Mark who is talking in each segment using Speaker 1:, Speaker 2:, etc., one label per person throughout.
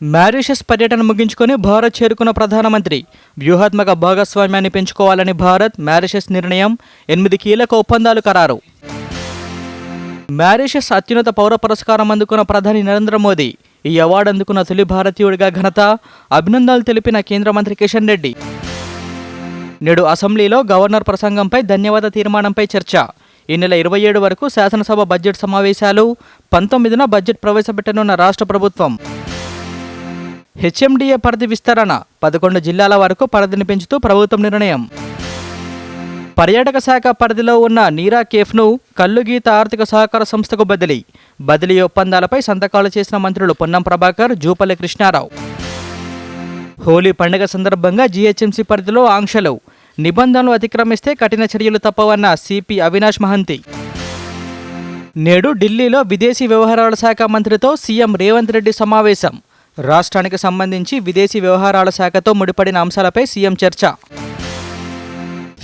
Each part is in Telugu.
Speaker 1: మారిషస్ పర్యటన ముగించుకొని భారత్ చేరుకున్న ప్రధానమంత్రి వ్యూహాత్మక భాగస్వామ్యాన్ని పెంచుకోవాలని భారత్ మారిషస్ నిర్ణయం 8 కీలక ఒప్పందాలు ఖరారు. మారిషస్ అత్యున్నత పౌర పురస్కారం అందుకున్న ప్రధాని నరేంద్ర మోదీ ఈ అవార్డు అందుకున్న తొలి భారతీయుడిగా ఘనత. అభినందనలు తెలిపిన కేంద్ర మంత్రి కిషన్ రెడ్డి. నేడు అసెంబ్లీలో గవర్నర్ ప్రసంగంపై ధన్యవాద తీర్మానంపై చర్చ. ఈ నెల 27 వరకు శాసనసభ బడ్జెట్ సమావేశాలు. 19న బడ్జెట్ ప్రవేశపెట్టనున్న రాష్ట్ర ప్రభుత్వం. హెచ్ఎండిఏ పరిధి విస్తరణ 11 జిల్లాల వరకు పరిధిని పెంచుతూ ప్రభుత్వం నిర్ణయం. పర్యాటక శాఖ పరిధిలో ఉన్న నీరా కేఫ్ను కల్లుగీత ఆర్థిక సహకార సంస్థకు బదిలీ ఒప్పందాలపై సంతకాలు చేసిన మంత్రులు పొన్నం ప్రభాకర్, జూపల్లి కృష్ణారావు. హోలీ పండుగ సందర్భంగా జీహెచ్ఎంసీ పరిధిలో ఆంక్షలు. నిబంధనలు అతిక్రమిస్తే కఠిన చర్యలు తప్పవన్న సిపి అవినాష్ మహంతి. నేడు ఢిల్లీలో విదేశీ వ్యవహారాల శాఖ మంత్రితో సీఎం రేవంత్ రెడ్డి సమావేశం. రాష్ట్రానికి సంబంధించి విదేశీ వ్యవహారాల శాఖతో ముడిపడిన అంశాలపై సీఎం చర్చ.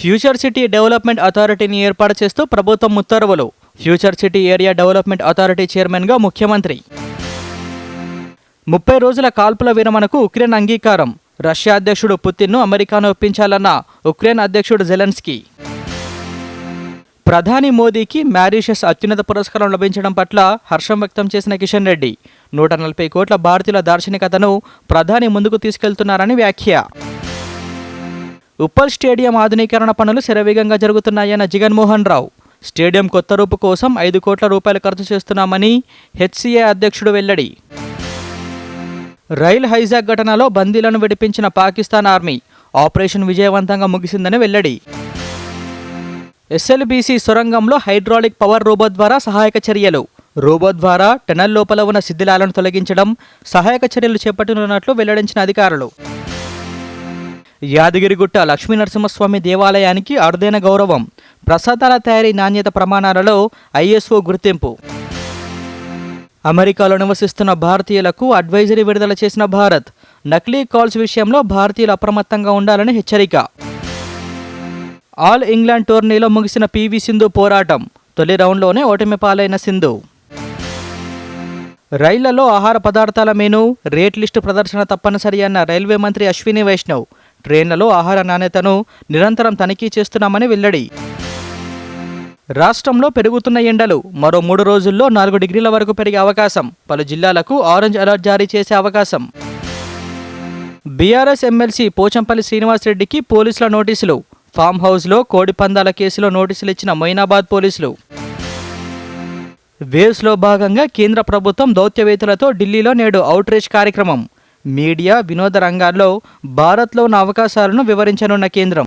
Speaker 1: ఫ్యూచర్ సిటీ డెవలప్మెంట్ అథారిటీని ఏర్పాటు చేస్తూ ప్రభుత్వం ఉత్తర్వులు. Future city area development authority చైర్మన్గా ముఖ్యమంత్రి. 30 రోజుల కాల్పుల విరమణకు ఉక్రెయిన్ అంగీకారం. రష్యా అధ్యక్షుడు పుతిన్ను అమెరికాను ఒప్పించాలన్న ఉక్రెయిన్ అధ్యక్షుడు జెలెన్స్కీ. ప్రధాని మోదీకి మారిషస్ అత్యున్నత పురస్కారం లభించడం పట్ల హర్షం వ్యక్తం చేసిన కిషన్ రెడ్డి 140 కోట్ల భారతీయుల దార్శనికతను ప్రధాని ముందుకు తీసుకెళ్తున్నారని వ్యాఖ్య. ఉప్పల్ స్టేడియం ఆధునీకరణ పనులు శరవేగంగా జరుగుతున్నాయన్న జగన్మోహన్ రావు. స్టేడియం కొత్త రూపు కోసం 5 కోట్ల రూపాయలు ఖర్చు చేస్తున్నామని హెచ్సిఏ అధ్యక్షుడు వెల్లడి. రైల్ హైజాక్ ఘటనలో బందీలను విడిపించిన పాకిస్తాన్ ఆర్మీ. ఆపరేషన్ విజయవంతంగా ముగిసిందని వెల్లడి. ఎస్ఎల్బీసీ సొరంగంలో హైడ్రాలిక్ పవర్ రోబో ద్వారా సహాయక చర్యలు. రోబో ద్వారా టనల్ లోపల ఉన్న శిథిలాలను తొలగించడం, సహాయక చర్యలు చేపట్టనున్నట్లు వెల్లడించిన అధికారులు. యాదగిరిగుట్ట లక్ష్మీనరసింహస్వామి దేవాలయానికి అరుదైన గౌరవం. ప్రసాదాల తయారీ నాణ్యత ప్రమాణాలలో ఐఎస్ఓ గుర్తింపు. అమెరికాలో నివసిస్తున్న భారతీయులకు అడ్వైజరీ విడుదల చేసిన భారత్. నకిలీ కాల్స్ విషయంలో భారతీయులు అప్రమత్తంగా ఉండాలని హెచ్చరిక. ఆల్ ఇంగ్లాండ్ టోర్నీలో ముగిసిన పీవీ సింధు పోరాటం. తొలి రౌండ్లోనే ఓటమి పాలైన సింధు. రైళ్లలో ఆహార పదార్థాల మెనూ, రేట్ లిస్టు ప్రదర్శన తప్పనిసరి అన్న రైల్వే మంత్రి అశ్విని వైష్ణవ్. ట్రైన్లలో ఆహార నాణ్యతను నిరంతరం తనిఖీ చేస్తున్నామని వెల్లడి. రాష్ట్రంలో పెరుగుతున్న ఎండలు. మరో 3 రోజుల్లో 4 డిగ్రీల వరకు పెరిగే అవకాశం. పలు జిల్లాలకు ఆరెంజ్ అలర్ట్ జారీ చేసే అవకాశం. బీఆర్ఎస్ ఎమ్మెల్సీ పోచంపల్లి శ్రీనివాసరెడ్డికి పోలీసుల నోటీసులు. ఫామ్ హౌస్లో కోడి పందాల కేసులో నోటీసులు ఇచ్చిన మొయినాబాద్ పోలీసులు. వేవ్స్లో భాగంగా కేంద్ర ప్రభుత్వం దౌత్యవేత్తలతో ఢిల్లీలో నేడు అవుట్ రీచ్ కార్యక్రమం. మీడియా, వినోద రంగాల్లో భారత్లో ఉన్న అవకాశాలను వివరించనున్న కేంద్రం.